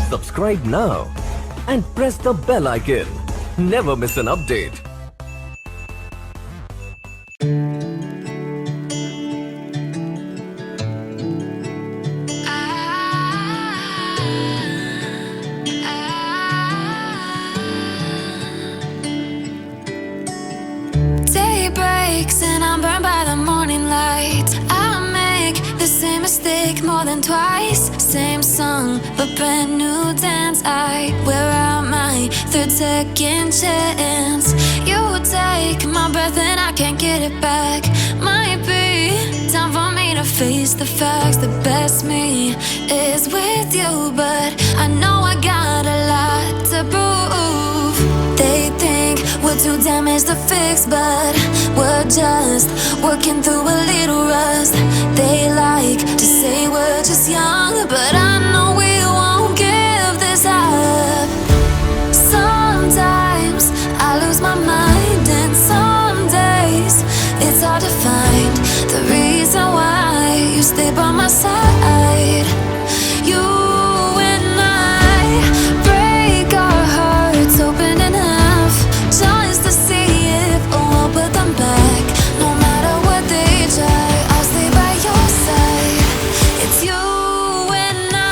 Subscribe now and press the bell icon. Never miss an update. Day breaks and I'm burned by the morning light. I make the same mistake more than twice. Same song, but brand new dance. I wear out my third second chance. You take my breath and I can't get it back. Might be time for me to face the facts. The best me is with you, but I know I got a lot to prove. They think we're too damaged to fix, but we're just working through a little rust. They like to say we're just young, but I know we won't give this up. Sometimes I lose my mind, and some days it's hard to find the reason why you stay by my side. You and I break our hearts open in half, just to see if we'll put them back. No matter what they try, I'll stay by your side. It's you and I.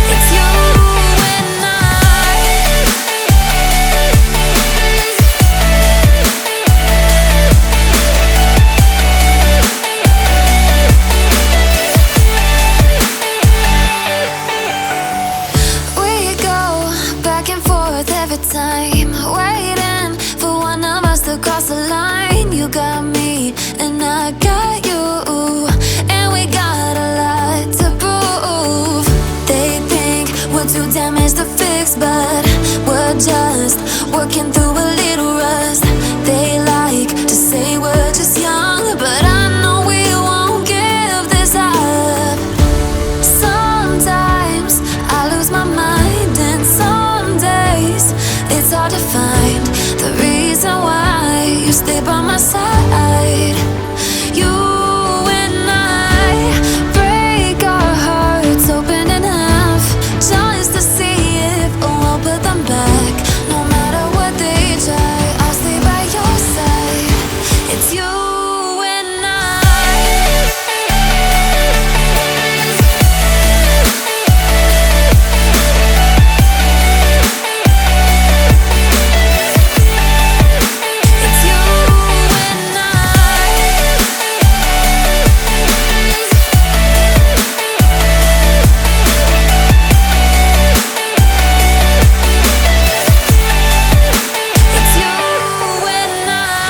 It's you and I. We go back and forth every time, waiting for one of us to cross the line. You got me and I got you, and we got a lot to prove. They think we're too damaged to fix, but we're just working through a little rust. They like to say we're just young, but I know we won't give this up. Sometimes I lose my mind, and some days it's hard to find the reason why you stay by my side. You and I break our hearts open in half, just to see if we'll put them back. No matter what they try, I'll stay by your side. It's you and I. It's you and I. It's you and I.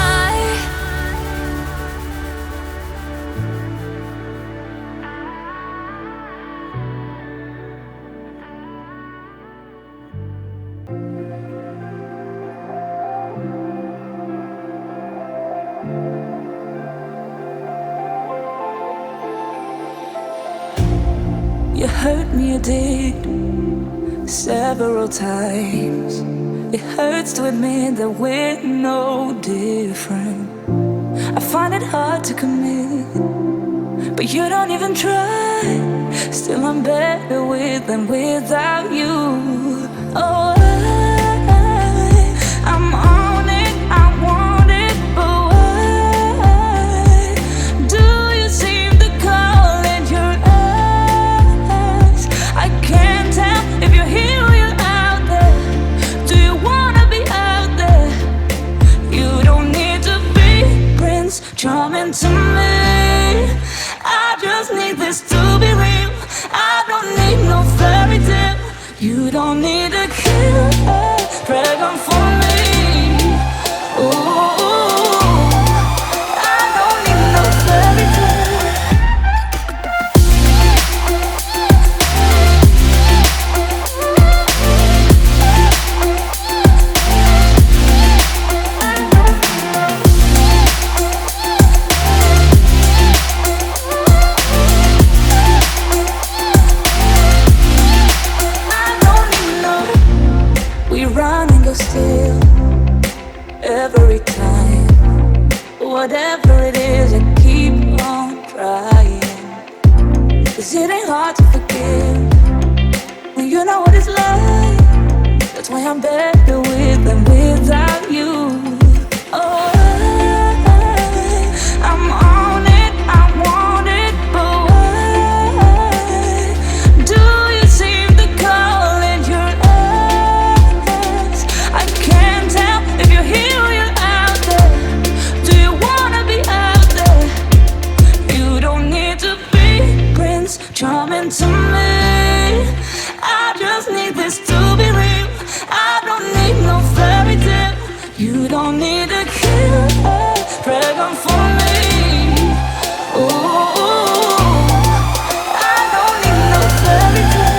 You hurt me, you did, several times. It hurts to admit that we're no different. I find it hard to commit, but you don't even try. Still, I'm better with than without you. Oh, I'm on it, I want it, but why do you seem to call in your eyes? I can't tell if you're here or you're out there. Do you wanna be out there? You don't need to be Prince Charming to me. I just need this to be real. I don't need no fairy tale. You don't need a kill every time. Whatever it is, I keep on trying. 'Cause it ain't hard to forgive when you know what it's like. That's why I'm better with than without you. Oh, I'm on it, I want it, but why do you seem to call in your eyes? I can't tell if you're here or you're out there. Do you wanna be out there? You don't need to be Prince Charming to me. I just need this to be real. I don't need no fairy tale. You don't need a killer pregnant for me. Ooh, I don't need no fairy tale.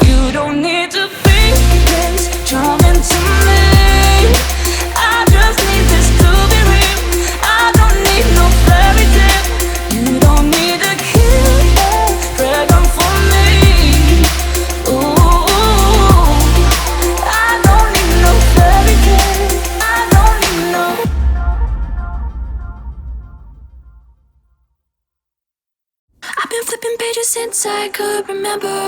You don't need to be Prince Charming to me. I just need this to be real. I don't need no fairy tale. You don't need a killer pregnant for me. Ooh, I don't need no fairy tale. I don't need no. I've been flipping pages since I could remember.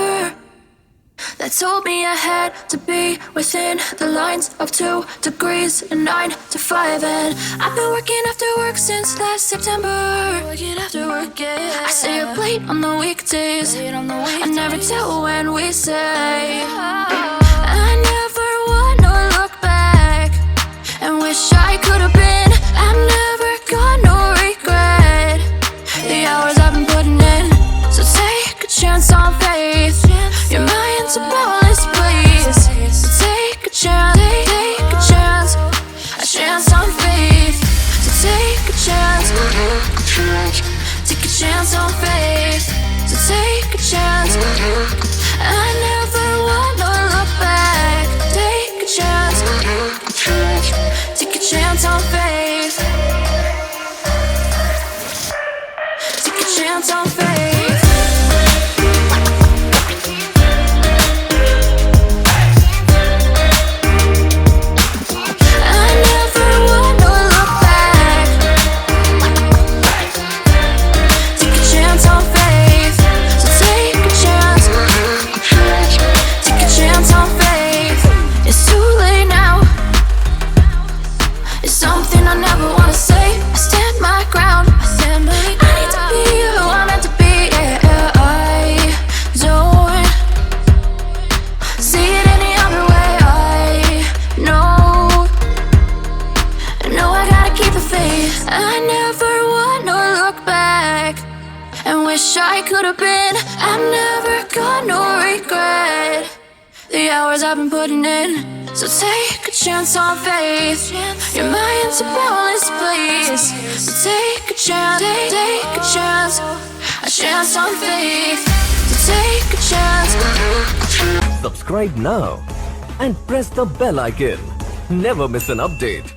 That told me I had to be within the lines of 2 degrees and 9 to 5. And I've been working after work since last September. Working after work, yeah. I stay up late on the weekdays. I never tell when we say. I never wanna look back and wish I could have been. I've never got no regret. The hours I've been putting in. So take a chance on faith. Your mind's a boundless place. So take a chance, take a chance. A chance on faith. So take a chance, take a chance on faith. So take a chance. I never wanna look back. Take a chance, take a chance on faith. Take a chance on faith. I never wanna look back. Take a chance on faith. So take a chance. Take a chance on faith. It's too late now. It's something I never wanna say. I stand my ground. I need to be who I'm meant to be. Yeah, I don't see it any other way. I know I gotta keep the faith. I never wanna look back and wish I could have been. I've never got no regret. The hours I've been putting in. So take a chance on faith. Your mind's a boundless place. So take a chance, take a chance. A chance on faith. So take a chance. Subscribe now and press the bell icon. Never miss an update.